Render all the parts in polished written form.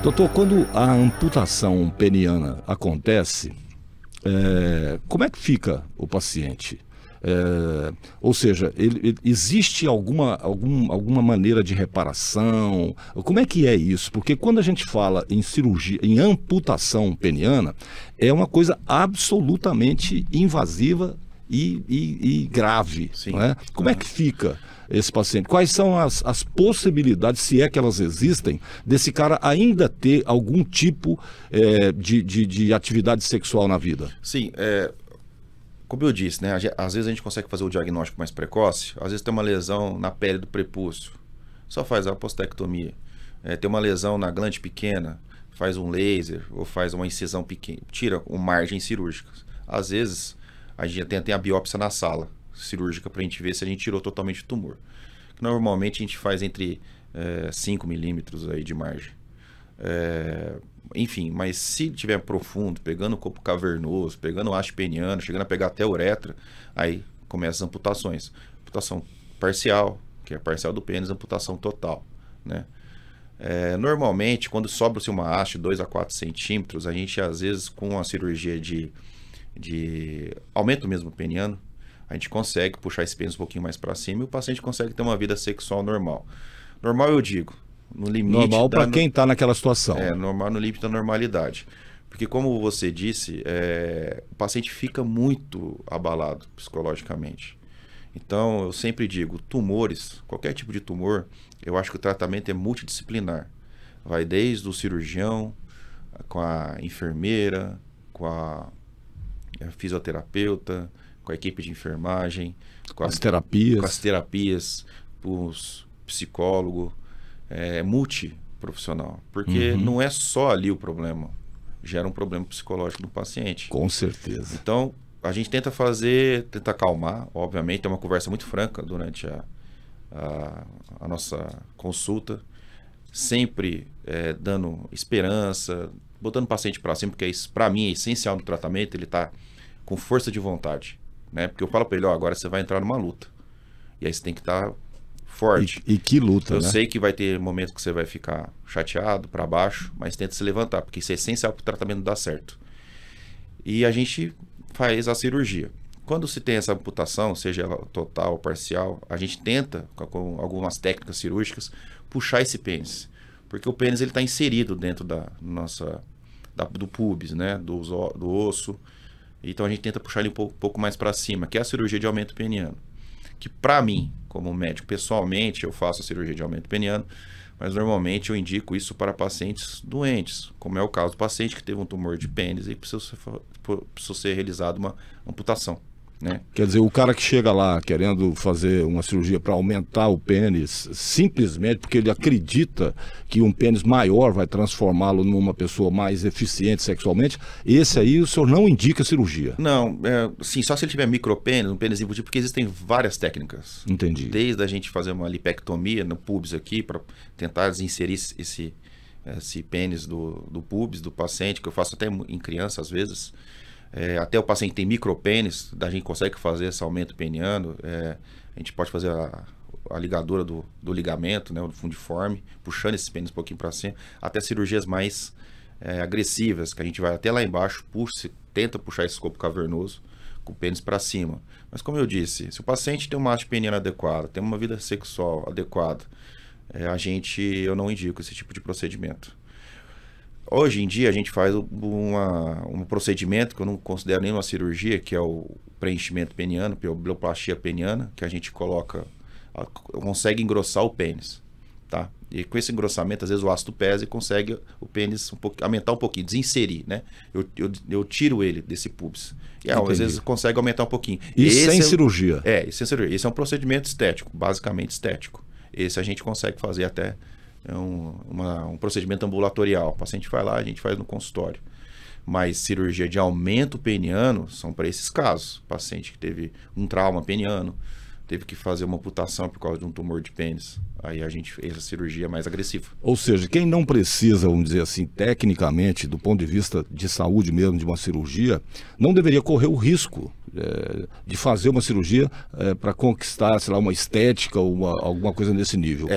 Doutor, quando a amputação peniana acontece, como é que fica o paciente? Ou seja, existe alguma maneira de reparação? Como é que é isso? Porque quando a gente fala em cirurgia, em amputação peniana, é uma coisa absolutamente invasiva e grave. Sim. Não é? Como é que fica esse paciente? Quais são as possibilidades, se é que elas existem, desse cara ainda ter algum tipo de atividade sexual na vida? Sim, como eu disse, né? Às vezes a gente consegue fazer o diagnóstico mais precoce, às vezes tem uma lesão na pele do prepúcio, só faz a apostectomia. Tem uma lesão na glande pequena, faz um laser ou faz uma incisão pequena, tira com margens cirúrgicas. Às vezes a gente tem a biópsia na sala cirúrgica para a gente ver se a gente tirou totalmente o tumor. Normalmente a gente faz entre 5 milímetros aí de margem. Enfim, mas se tiver profundo, pegando o corpo cavernoso, pegando o haste peniano, chegando a pegar até a uretra, aí começam as amputações. Amputação parcial, que é parcial do pênis, amputação total, né? Normalmente, quando sobra-se uma haste 2 a 4 centímetros, a gente às vezes com a cirurgia de aumento mesmo peniano, a gente consegue puxar esse pênis um pouquinho mais para cima e o paciente consegue ter uma vida sexual normal. Normal eu digo, no limite... Normal para quem está naquela situação. Normal no limite da normalidade. Porque como você disse, o paciente fica muito abalado psicologicamente. Então eu sempre digo, tumores, qualquer tipo de tumor, eu acho que o tratamento é multidisciplinar. Vai desde o cirurgião, com a enfermeira, com a fisioterapeuta, com a equipe de enfermagem, com as terapias, os psicólogos, multiprofissional, porque não é só ali o problema, gera um problema psicológico do paciente. Com certeza. Então, a gente tenta acalmar, obviamente, é uma conversa muito franca durante a nossa consulta, sempre dando esperança, botando o paciente para cima, porque isso, para mim, é essencial no tratamento, ele tá com força de vontade, né? Porque eu falo para ele, agora você vai entrar numa luta, e aí você tem que estar forte. E que luta, Eu né? sei que vai ter momentos que você vai ficar chateado, para baixo, mas tenta se levantar, porque isso é essencial para o tratamento dar certo. E a gente faz a cirurgia. Quando se tem essa amputação, seja ela total ou parcial, a gente tenta, com algumas técnicas cirúrgicas, puxar esse pênis. Porque o pênis está inserido dentro do pubis, né? do osso. Então a gente tenta puxar ele um pouco mais para cima, que é a cirurgia de aumento peniano. Que para mim, como médico, pessoalmente, eu faço a cirurgia de aumento peniano, mas normalmente eu indico isso para pacientes doentes, como é o caso do paciente que teve um tumor de pênis e precisa ser realizada uma amputação, né? Quer dizer, o cara que chega lá querendo fazer uma cirurgia para aumentar o pênis, simplesmente porque ele acredita que um pênis maior vai transformá-lo numa pessoa mais eficiente sexualmente, esse aí o senhor não indica cirurgia? Não, sim, só se ele tiver micropênis, um pênis embutido, porque existem várias técnicas. Entendi. Desde a gente fazer uma lipectomia no pubis aqui, para tentar desinserir esse pênis do pubis do paciente, que eu faço até em criança às vezes. Até o paciente tem micropênis, a gente consegue fazer esse aumento peniano, a gente pode fazer a ligadura do ligamento, né, do fundiforme, puxando esse pênis um pouquinho para cima, até cirurgias mais agressivas, que a gente vai até lá embaixo, tenta puxar esse escopo cavernoso com o pênis para cima. Mas como eu disse, se o paciente tem uma haste peniana adequada, tem uma vida sexual adequada, eu não indico esse tipo de procedimento. Hoje em dia a gente faz um procedimento que eu não considero nenhuma cirurgia, que é o preenchimento peniano, bioplastia peniana, que a gente consegue engrossar o pênis, tá? E com esse engrossamento, às vezes o ácido pesa e consegue o pênis aumentar um pouquinho, desinserir, né? Eu tiro ele desse pubis. E às vezes consegue aumentar um pouquinho. Isso sem cirurgia? Isso sem cirurgia. Esse é um procedimento estético, basicamente estético. Esse a gente consegue fazer até um procedimento ambulatorial. O paciente vai lá, a gente faz no consultório. Mas cirurgia de aumento peniano são para esses casos. Paciente que teve um trauma peniano, teve que fazer uma amputação por causa de um tumor de pênis. Aí a gente fez a cirurgia mais agressiva. Ou seja, quem não precisa, vamos dizer assim, tecnicamente, do ponto de vista de saúde mesmo, de uma cirurgia, não deveria correr o risco de fazer uma cirurgia para conquistar, sei lá, uma estética ou alguma coisa nesse nível.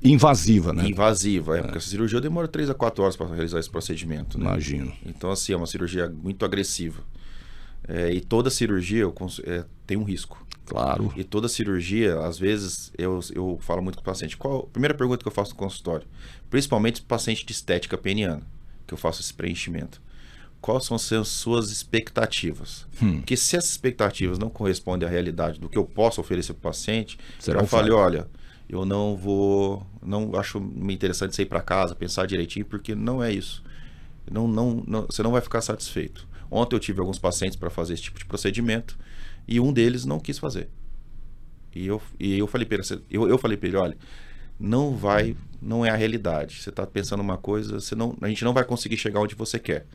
invasiva, né? Invasiva, porque essa cirurgia demora 3 a 4 horas para realizar esse procedimento. Né? Imagino. Então, assim, é uma cirurgia muito agressiva. E toda cirurgia tem um risco. Claro. E toda cirurgia, às vezes, eu falo muito com o paciente. A primeira pergunta que eu faço no consultório, principalmente paciente de estética peniana, que eu faço esse preenchimento. Quais são as suas expectativas? Porque se essas expectativas não correspondem à realidade do que eu posso oferecer para o paciente, eu falei, olha, eu não acho interessante você ir para casa, pensar direitinho, porque não é isso. Você não vai ficar satisfeito. Ontem eu tive alguns pacientes para fazer esse tipo de procedimento e um deles não quis fazer. E eu falei para ele, olha, não é a realidade. Você está pensando uma coisa, a gente não vai conseguir chegar onde você quer.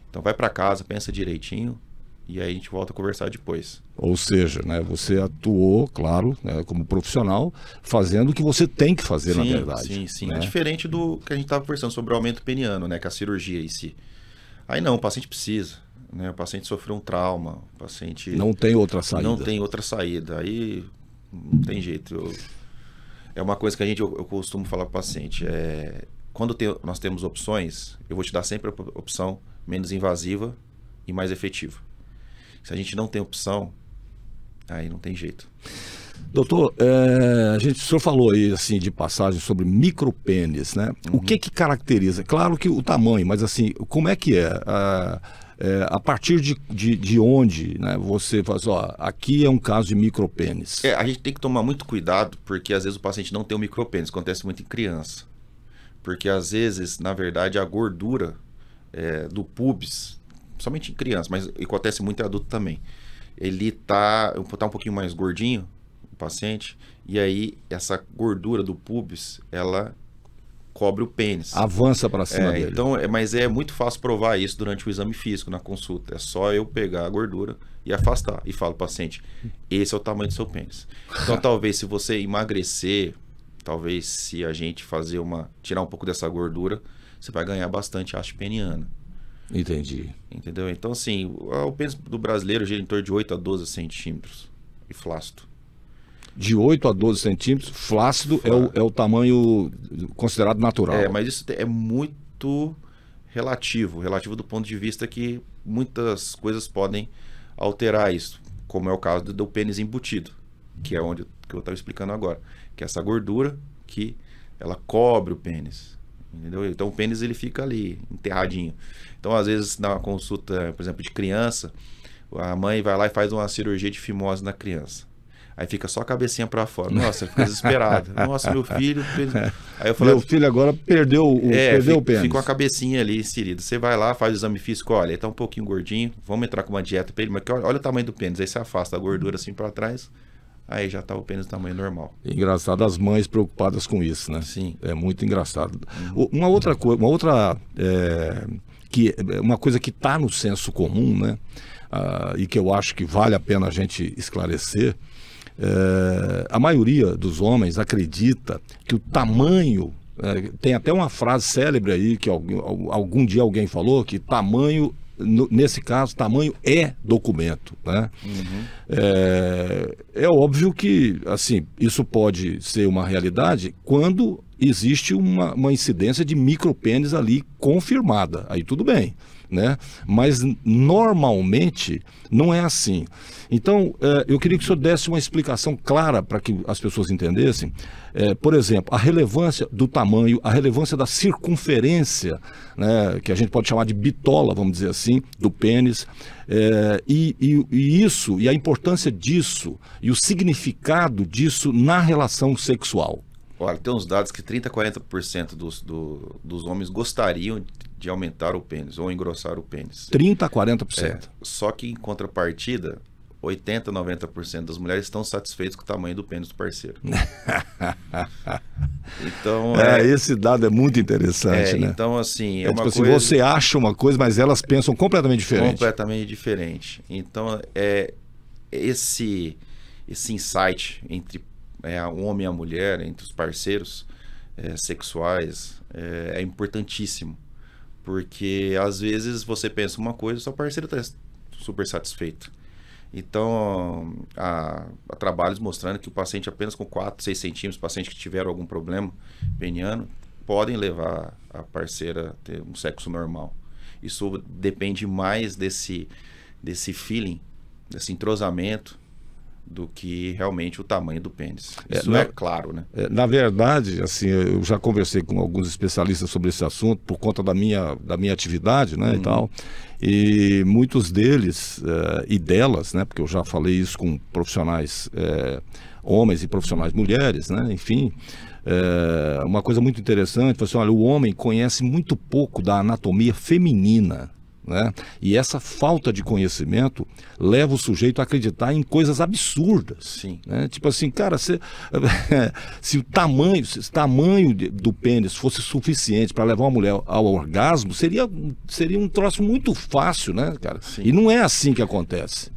Então vai para casa, pensa direitinho e aí a gente volta a conversar depois. Ou seja, né, você atuou, claro, né, como profissional, fazendo o que você tem que fazer, na verdade. Sim. Né? É diferente do que a gente estava conversando sobre o aumento peniano, né, que é a cirurgia em si. Aí não, o paciente precisa, né, o paciente sofreu um trauma, o paciente... Não tem outra saída. Não tem outra saída, aí não tem jeito. É uma coisa que eu costumo falar para o paciente, quando nós temos opções, eu vou te dar sempre a opção menos invasiva e mais efetiva. Se a gente não tem opção, aí não tem jeito. Doutor, o senhor falou aí assim, de passagem sobre micropênis, né? O que caracteriza? Claro que o tamanho, mas assim, como é que é? A partir de onde, né, você faz, aqui é um caso de micropênis? A gente tem que tomar muito cuidado, porque às vezes o paciente não tem um micropênis, acontece muito em criança. Porque às vezes, na verdade, a gordura do pubis, somente em criança, mas acontece muito em adulto também. Ele tá um pouquinho mais gordinho, o paciente, e aí essa gordura do pubis, ela cobre o pênis. Avança para cima dele. Então, mas é muito fácil provar isso durante o exame físico, na consulta. É só eu pegar a gordura e afastar. E falo, paciente, esse é o tamanho do seu pênis. Então, talvez se você emagrecer, talvez se a gente tirar um pouco dessa gordura, você vai ganhar bastante haste peniana. Entendi. Entendeu? Então, assim, o pênis do brasileiro gira em torno de 8 a 12 centímetros e flácido. De 8 a 12 centímetros, flácido é o tamanho considerado natural. Mas isso é muito relativo do ponto de vista que muitas coisas podem alterar isso, como é o caso do pênis embutido, que é onde que eu estava explicando agora, que é essa gordura que ela cobre o pênis, entendeu? Então o pênis ele fica ali enterradinho. Então às vezes na consulta, por exemplo, de criança, a mãe vai lá e faz uma cirurgia de fimose na criança. Aí fica só a cabecinha para fora. Nossa, fica desesperado. Nossa, meu filho... Aí eu falei, meu filho agora perdeu o pênis. Fica uma cabecinha ali inserida. Você vai lá, faz o exame físico, olha, ele tá um pouquinho gordinho, vamos entrar com uma dieta para ele, mas olha o tamanho do pênis. Aí você afasta a gordura assim para trás, aí já tá o pênis do tamanho normal. Engraçado as mães preocupadas com isso, né? Sim. É muito engraçado. Uma outra coisa, uma coisa que está no senso comum, né? E que eu acho que vale a pena a gente esclarecer, a maioria dos homens acredita que o tamanho, tem até uma frase célebre aí que algum dia alguém falou, que tamanho, nesse caso, tamanho é documento, né? É óbvio que assim, isso pode ser uma realidade quando existe uma incidência de micropênis ali confirmada, aí tudo bem, né? Mas normalmente não é assim. Então, eu queria que o senhor desse uma explicação clara para que as pessoas entendessem. Por exemplo, a relevância do tamanho, a relevância da circunferência, né, que a gente pode chamar de bitola, vamos dizer assim, do pênis, e a importância disso e o significado disso na relação sexual. Olha, tem uns dados que 30% a 40% dos homens gostariam de aumentar o pênis ou engrossar o pênis. 30% a 40%. Só que em contrapartida, 80% a 90% das mulheres estão satisfeitas com o tamanho do pênis do parceiro. Então, esse dado é muito interessante, né? Então, assim, uma tipo coisa... Você acha uma coisa, mas elas pensam completamente diferente. Completamente diferente. Então, esse insight entre um homem e a mulher, entre os parceiros sexuais, é importantíssimo. Porque, às vezes, você pensa uma coisa e seu parceiro está super satisfeito. Então, há trabalhos mostrando que o paciente apenas com 4, 6 centímetros, pacientes que tiveram algum problema peniano, podem levar a parceira a ter um sexo normal. Isso depende mais desse feeling, desse entrosamento, do que realmente o tamanho do pênis. Isso é claro, né? Na verdade, assim, eu já conversei com alguns especialistas sobre esse assunto por conta da minha atividade, né, e tal. E muitos deles e delas, né, porque eu já falei isso com profissionais homens e profissionais mulheres, né, enfim, uma coisa muito interessante foi assim, olha, o homem conhece muito pouco da anatomia feminina, né? E essa falta de conhecimento leva o sujeito a acreditar em coisas absurdas. Sim. Né? Tipo assim, cara, se o tamanho do pênis fosse suficiente para levar uma mulher ao orgasmo, seria um troço muito fácil, né, cara? Sim. E não é assim que acontece.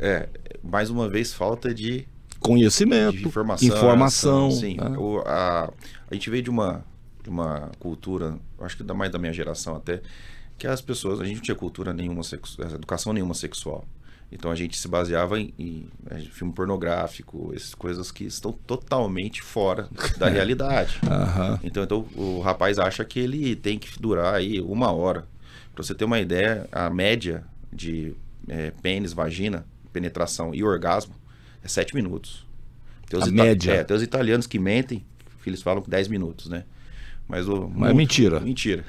Mais uma vez, falta de conhecimento, de informação. Sim. Né? A gente veio de uma cultura, acho que mais da minha geração até, que as pessoas, a gente não tinha cultura nenhuma, educação nenhuma sexual. Então a gente se baseava em filme pornográfico, essas coisas que estão totalmente fora da realidade. Então o rapaz acha que ele tem que durar aí 1 hora. Para você ter uma ideia, a média de pênis, vagina, penetração e orgasmo é 7 minutos. A média? Tem os italianos que mentem, que eles falam 10 minutos, né? Mas é mentira. Mentira.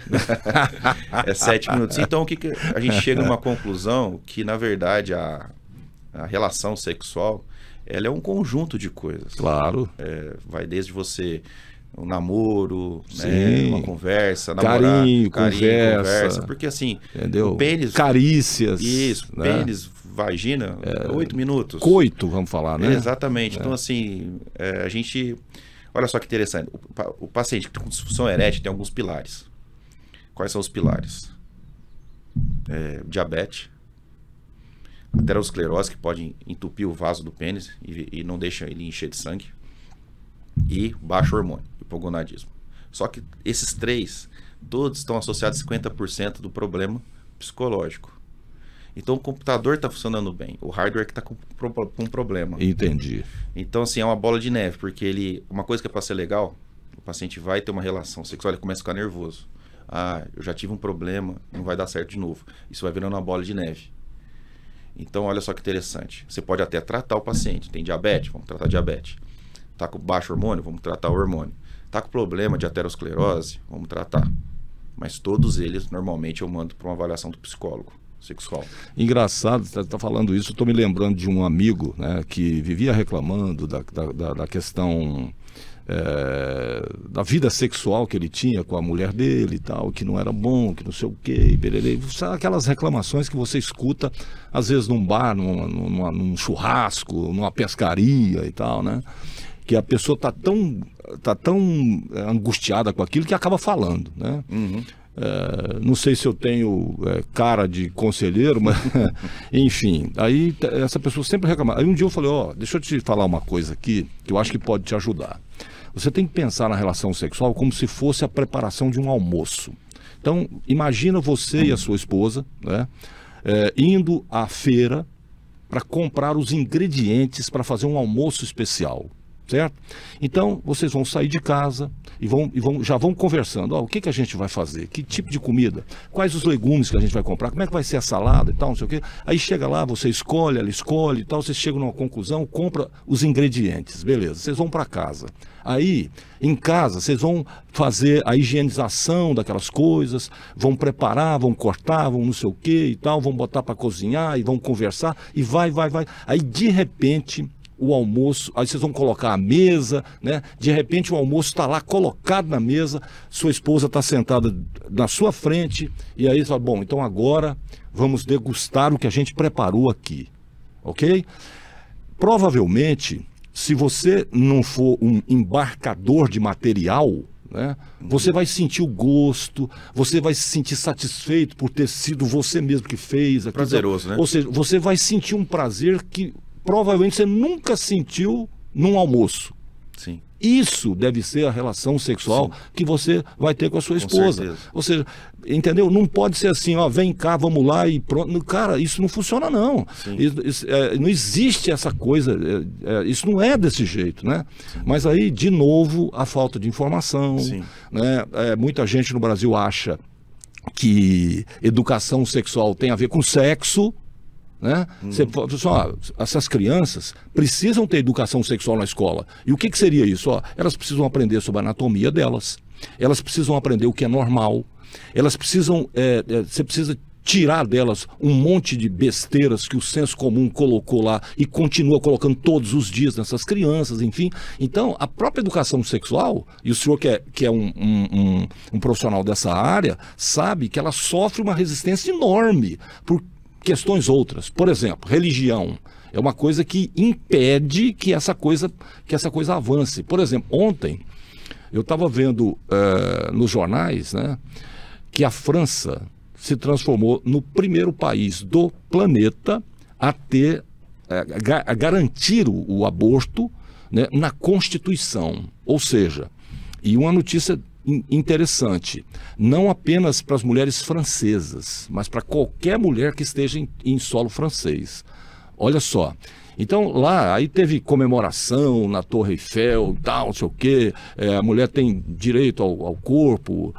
É 7 minutos. Então, o que a gente chega numa conclusão que, na verdade, a relação sexual, ela é um conjunto de coisas. Claro. Vai desde você, um namoro, né, uma conversa, carinho, conversa. Porque, assim, entendeu? O pênis... Carícias. Isso, né? Pênis, vagina, 8 minutos. Coito, vamos falar, né? Exatamente. Então, assim, a gente... Olha só que interessante, o paciente com disfunção erétil tem alguns pilares. Quais são os pilares? Diabetes, aterosclerose, que pode entupir o vaso do pênis e não deixa ele encher de sangue, e baixo hormônio, hipogonadismo. Só que esses 3, todos estão associados a 50% do problema psicológico. Então o computador está funcionando bem, o hardware que está com um problema. Entendi. Então, assim, é uma bola de neve, porque uma coisa que é para ser legal, o paciente vai ter uma relação sexual, ele começa a ficar nervoso. Eu já tive um problema, não vai dar certo de novo. Isso vai virando uma bola de neve. Então, olha só que interessante. Você pode até tratar o paciente. Tem diabetes? Vamos tratar diabetes. Está com baixo hormônio? Vamos tratar o hormônio. Está com problema de aterosclerose? Vamos tratar. Mas todos eles, normalmente, eu mando para uma avaliação do psicólogo sexual. Engraçado, você está falando isso, estou me lembrando de um amigo, né, que vivia reclamando da questão da vida sexual que ele tinha com a mulher dele e tal, que não era bom, que não sei o quê, aquelas reclamações que você escuta às vezes num bar, num churrasco, numa pescaria e tal, né? Que a pessoa tá tão angustiada com aquilo que acaba falando, né? Não sei se eu tenho cara de conselheiro, mas enfim, aí essa pessoa sempre reclama. Aí um dia eu falei, deixa eu te falar uma coisa aqui que eu acho que pode te ajudar. Você tem que pensar na relação sexual como se fosse a preparação de um almoço. Então, imagina você e a sua esposa, né, indo à feira para comprar os ingredientes para fazer um almoço especial. Certo? Então, vocês vão sair de casa e já vão conversando. O que a gente vai fazer? Que tipo de comida? Quais os legumes que a gente vai comprar? Como é que vai ser a salada e tal, não sei o quê. Aí chega lá, você escolhe, ela escolhe e tal, vocês chegam numa conclusão, compra os ingredientes. Beleza, vocês vão para casa. Aí, em casa, vocês vão fazer a higienização daquelas coisas, vão preparar, vão cortar, vão não sei o quê e tal, vão botar para cozinhar e vão conversar e vai. Aí, de repente, o almoço, aí vocês vão colocar a mesa, né? De repente o almoço está lá colocado na mesa, sua esposa está sentada na sua frente, e aí você fala, bom, então agora vamos degustar o que a gente preparou aqui, ok? Provavelmente, se você não for um embarcador de material, né, você vai sentir o gosto, você vai se sentir satisfeito por ter sido você mesmo que fez. Prazeroso, né? Ou seja, você vai sentir um prazer que provavelmente você nunca sentiu num almoço. Sim. Isso deve ser a relação sexual que você vai ter com a sua esposa. certeza. Ou seja, entendeu? Não pode ser assim, ó, vem cá, vamos lá e pronto. Cara, isso não funciona não. Não existe essa coisa, isso não é desse jeito, né? Mas aí, de novo, a falta de informação, né? Muita gente no Brasil acha que educação sexual tem a ver com sexo, né? Essas crianças precisam ter educação sexual na escola. E o que seria isso? Elas precisam aprender sobre a anatomia delas, elas precisam aprender o que é normal, elas precisam, você precisa tirar delas um monte de besteiras que o senso comum colocou lá e continua colocando todos os dias nessas crianças, enfim. Então, a própria educação sexual, e o senhor que é um profissional dessa área, sabe que ela sofre uma resistência enorme por questões outras. Por exemplo, religião é uma coisa que impede que essa coisa avance. Por exemplo, ontem eu estava vendo nos jornais, né, que a França se transformou no primeiro país do planeta a ter a garantir o aborto, né, na Constituição. Ou seja, e uma notícia interessante, não apenas para as mulheres francesas, mas para qualquer mulher que esteja em solo francês. Olha só. Então lá, aí teve comemoração na Torre Eiffel, tal, não sei o quê, a mulher tem direito ao corpo,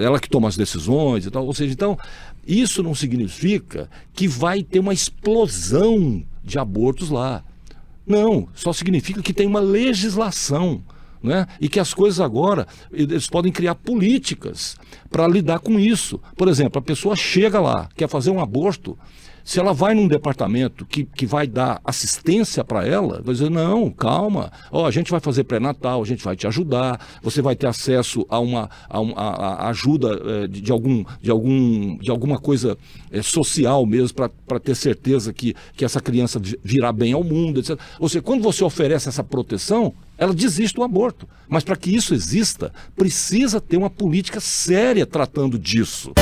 ela que toma as decisões e tal. Ou seja, então, isso não significa que vai ter uma explosão de abortos lá. Não, só significa que tem uma legislação, né? E que as coisas agora, eles podem criar políticas para lidar com isso. Por exemplo, a pessoa chega lá, quer fazer um aborto, se ela vai num departamento que vai dar assistência para ela, vai dizer, não, calma, a gente vai fazer pré-natal, a gente vai te ajudar, você vai ter acesso a ajuda de alguma coisa social mesmo, para ter certeza que essa criança virá bem ao mundo, etc. Ou seja, quando você oferece essa proteção, ela desiste do aborto. Mas para que isso exista, precisa ter uma política séria tratando disso.